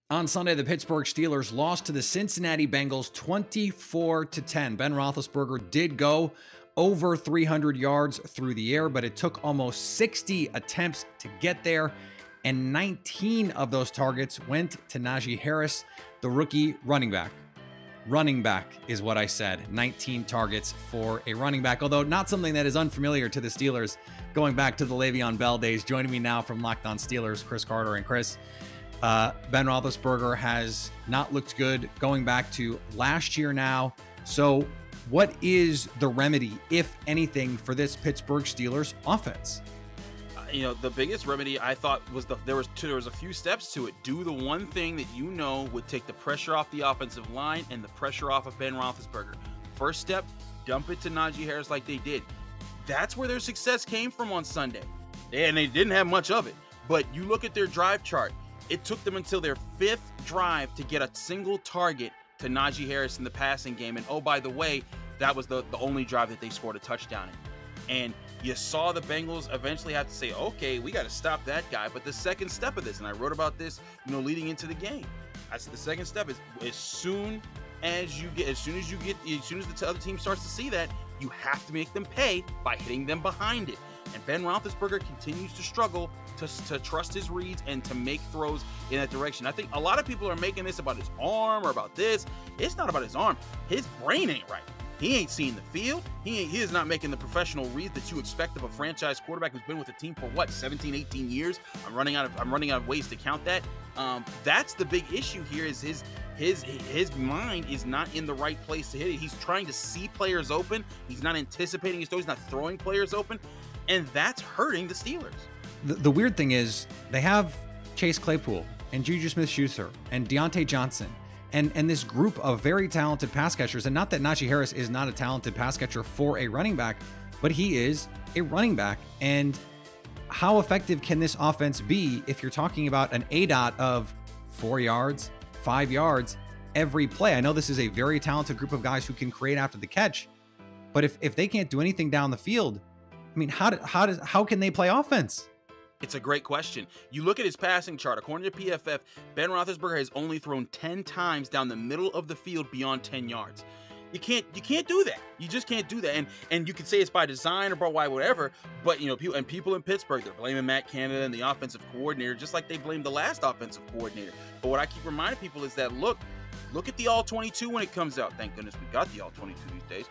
On Sunday, the Pittsburgh Steelers lost to the Cincinnati Bengals 24-10. Ben Roethlisberger did go over 300 yards through the air, but it took almost 60 attempts to get there, and 19 of those targets went to Najee Harris, the rookie running back. Running back is what I said. 19 targets for a running back, although not something that is unfamiliar to the Steelers going back to the Le'Veon Bell days. Joining me now from Locked On Steelers, Chris Carter. And Chris, Ben Roethlisberger has not looked good going back to last year now. So what is the remedy, if anything, for this Pittsburgh Steelers offense? The biggest remedy I thought was there was a few steps to it. Do the one thing that you know would take the pressure off the offensive line and the pressure off of Ben Roethlisberger. First step, dump it to Najee Harris like they did. That's where their success came from on Sunday. And they didn't have much of it. But you look at their drive chart. It took them until their fifth drive to get a single target to Najee Harris in the passing game. And oh, by the way, that was the only drive that they scored a touchdown in. And you saw the Bengals eventually have to say, okay, we got to stop that guy. But the second step of this, and I wrote about this, leading into the game. I said the second step is as soon as the other team starts to see that, you have to make them pay by hitting them behind it. And Ben Roethlisberger continues to struggle to trust his reads and to make throws in that direction. I think a lot of people are making this about his arm or about this. It's not about his arm. His brain ain't right. He ain't seeing the field. He is not making the professional reads that you expect of a franchise quarterback who's been with the team for what, 17, 18 years? I'm running out of ways to count that. That's the big issue here. Is his mind is not in the right place to hit it. He's trying to see players open. He's not anticipating his throws. He's not throwing players open, and that's hurting the Steelers. The weird thing is they have Chase Claypool and Juju Smith-Schuster and Deontay Johnson and this group of very talented pass catchers. And not that Najee Harris is not a talented pass catcher for a running back, but he is a running back. And how effective can this offense be if you're talking about an ADOT of 4 yards, 5 yards every play? I know this is a very talented group of guys who can create after the catch, but if they can't do anything down the field, I mean, how can they play offense? It's a great question. You look at his passing chart. According to PFF, Ben Roethlisberger has only thrown 10 times down the middle of the field beyond 10 yards. You can't do that. You just can't do that. And you can say it's by design or by why, whatever. But people in Pittsburgh, they're blaming Matt Canada and the offensive coordinator, just like they blamed the last offensive coordinator. But what I keep reminding people is that look at the All-22 when it comes out. Thank goodness we got the All-22 these days.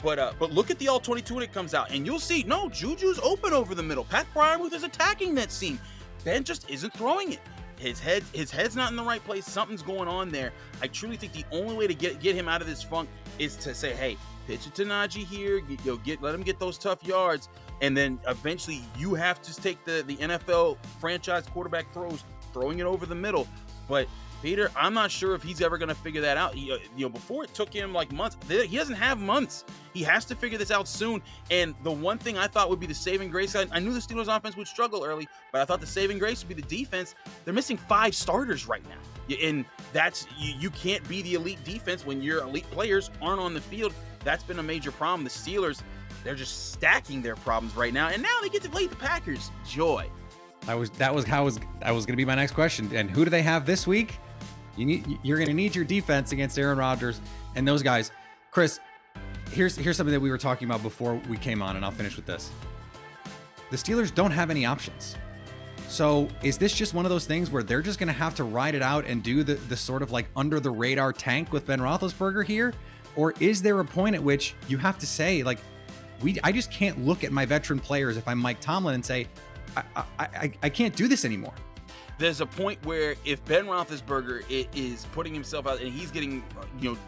But look at the All-22 when it comes out, and you'll see, no, Juju's open over the middle. Pat Fryermuth is attacking that seam. Ben just isn't throwing it. His head's not in the right place. Something's going on there. I truly think the only way to get him out of this funk is to say, hey, pitch it to Najee here. Let him get those tough yards, and then eventually you have to take the NFL franchise quarterback throws, throwing it over the middle. But Peter, I'm not sure if he's ever going to figure that out. Before it took him like months. He doesn't have months. He has to figure this out soon. And the one thing I thought would be the saving grace, I knew the Steelers offense would struggle early, but I thought the saving grace would be the defense. They're missing 5 starters right now. And that's, you can't be the elite defense when your elite players aren't on the field. That's been a major problem. The Steelers, they're just stacking their problems right now. And now they get to play the Packers. Joy. That was going to be my next question. And who do they have this week? You're going to need your defense against Aaron Rodgers and those guys. Chris, here's something that we were talking about before we came on, and I'll finish with this. The Steelers don't have any options. So is this just one of those things where they're just going to have to ride it out and do the sort of like under the radar tank with Ben Roethlisberger here? Or is there a point at which you have to say, like, I just can't look at my veteran players if I'm Mike Tomlin and say, I can't do this anymore? There's a point where if Ben Roethlisberger is putting himself out and he's getting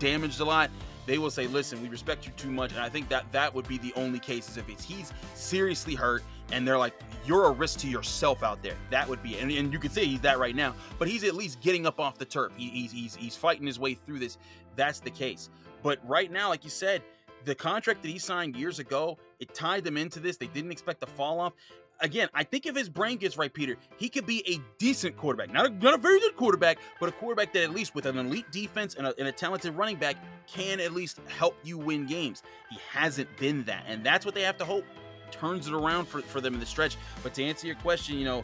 damaged a lot, they will say, listen, we respect you too much. And I think that would be the only cases if he's seriously hurt and they're like, you're a risk to yourself out there. That would be, and you can say he's that right now, but he's at least getting up off the turf. He's fighting his way through this. That's the case. But right now, like you said, the contract that he signed years ago, it tied them into this. They didn't expect to fall off. Again, I think if his brain gets right, Peter, he could be a decent quarterback. Not a very good quarterback, but a quarterback that at least with an elite defense and a talented running back can at least help you win games. He hasn't been that, and that's what they have to hope turns it around for them in the stretch. But to answer your question, you know,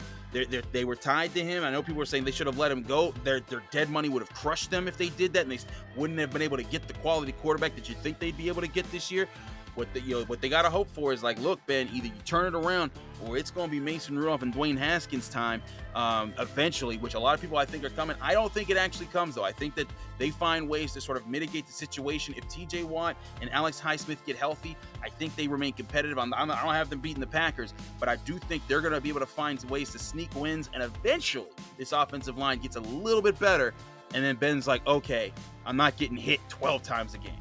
they were tied to him. I know people were saying they should have let him go. Their dead money would have crushed them if they did that, and they wouldn't have been able to get the quality quarterback that you think they'd be able to get this year. What they got to hope for is, like, look, Ben, either you turn it around or it's going to be Mason Rudolph and Dwayne Haskins time eventually, which a lot of people I think are coming. I don't think it actually comes, though. I think that they find ways to sort of mitigate the situation. If TJ Watt and Alex Highsmith get healthy, I think they remain competitive. I don't have them beating the Packers, but I do think they're going to be able to find ways to sneak wins, and eventually this offensive line gets a little bit better, and then Ben's like, okay, I'm not getting hit 12 times a game.